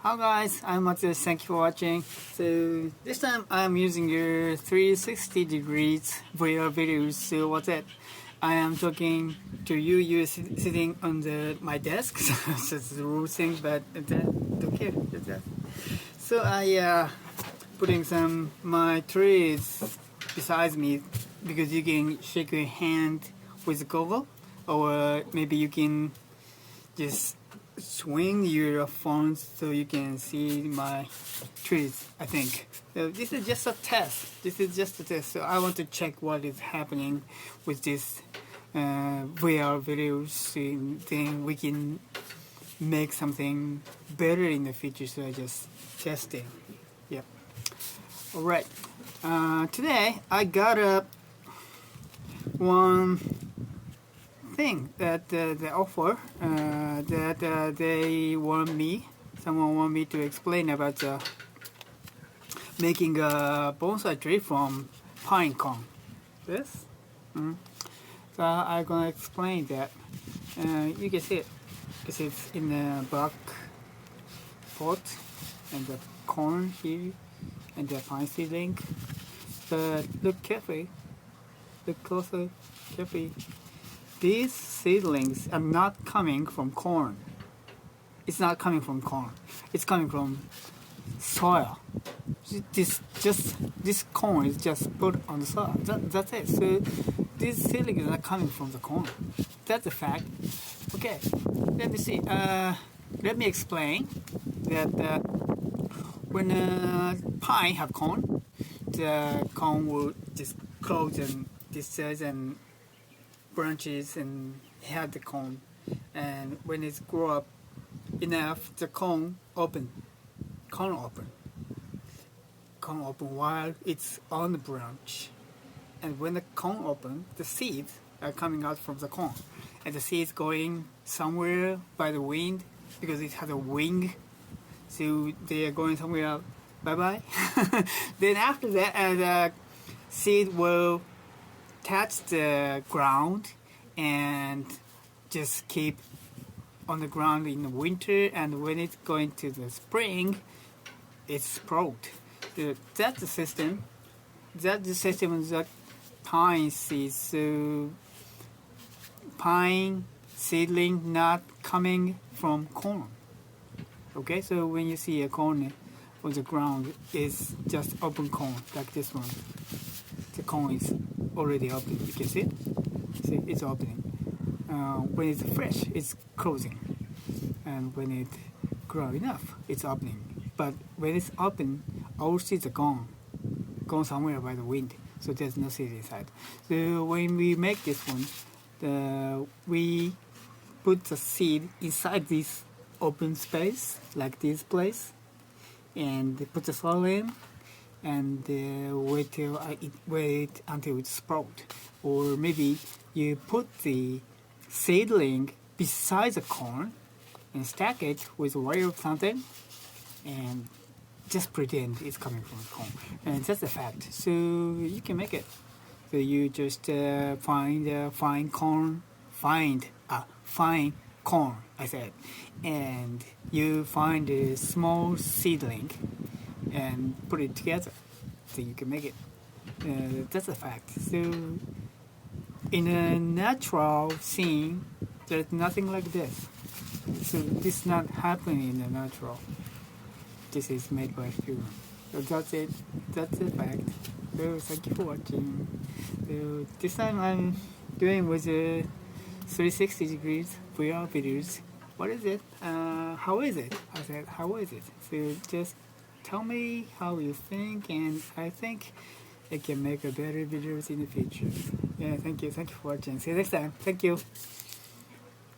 Hi guys, I'm Matsuyoshi. Thank you for watching. So this time I'm using your 360 degrees VR videos. So what's that? I am talking to you. You're sitting on my desk. So it's just the rule thing, but don't care. So I putting some my trees besides me because you can shake your hand with the goggle, or maybe you can just swing your phone so you can see my trees, I think. So this is just a test. So I want to check what is happening with this VR videos thing. We can make something better in the future, so I just testing. Yep. Alright. Today I got one thing that they offer that someone want me to explain about making a bonsai tree from pine cone. This. So I'm gonna explain that. You can see it. It's in a black pot and the corn here and the pine seedling. But look carefully. Look closer, carefully. These seedlings are not coming from corn. It's not coming from corn. It's coming from soil. This corn is just put on the soil. That's it. So these seedlings are not coming from the corn. That's a fact. Okay, let me see. Let me explain that when pine have corn, the corn will just close and discharge and branches and have the cone, and when it's grow up enough, the cone open while it's on the branch. And when the cone open, the seeds are coming out from the cone, and the seeds going somewhere by the wind because it has a wing, so they are going somewhere else. Bye bye. Then after that, the seed will touch the ground and just keep on the ground in the winter, and when it's going to the spring, it's sprout. That's the system. That's the system that pine seeds. So pine seedling not coming from corn. Okay, so when you see a corn on the ground, it's just open corn like this one. The corn is already open. You can see it. See, it's opening. When it's fresh, it's closing, and when it grow enough, it's opening. But when it's open, all seeds are gone somewhere by the wind. So there's no seed inside. So when we make this one, we put the seed inside this open space, like this place, and put the soil in, and wait until it sprout. Or maybe you put the seedling beside the corn and stack it with wire or something, and just pretend it's coming from the corn. And that's a fact. So you can make it. So you just find fine corn, I said, and you find a small seedling and put it together, so you can make it. That's a fact. So in a natural scene, there's nothing like this. So this is not happening in the natural. This is made by human. So that's it. That's a fact. So thank you for watching. So this time I'm doing with 360 degrees VR videos. What is it? How is it? I said, how is it? So just tell me how you think, and I think I can make a better videos in the future. Yeah, thank you for watching. See you next time. Thank you.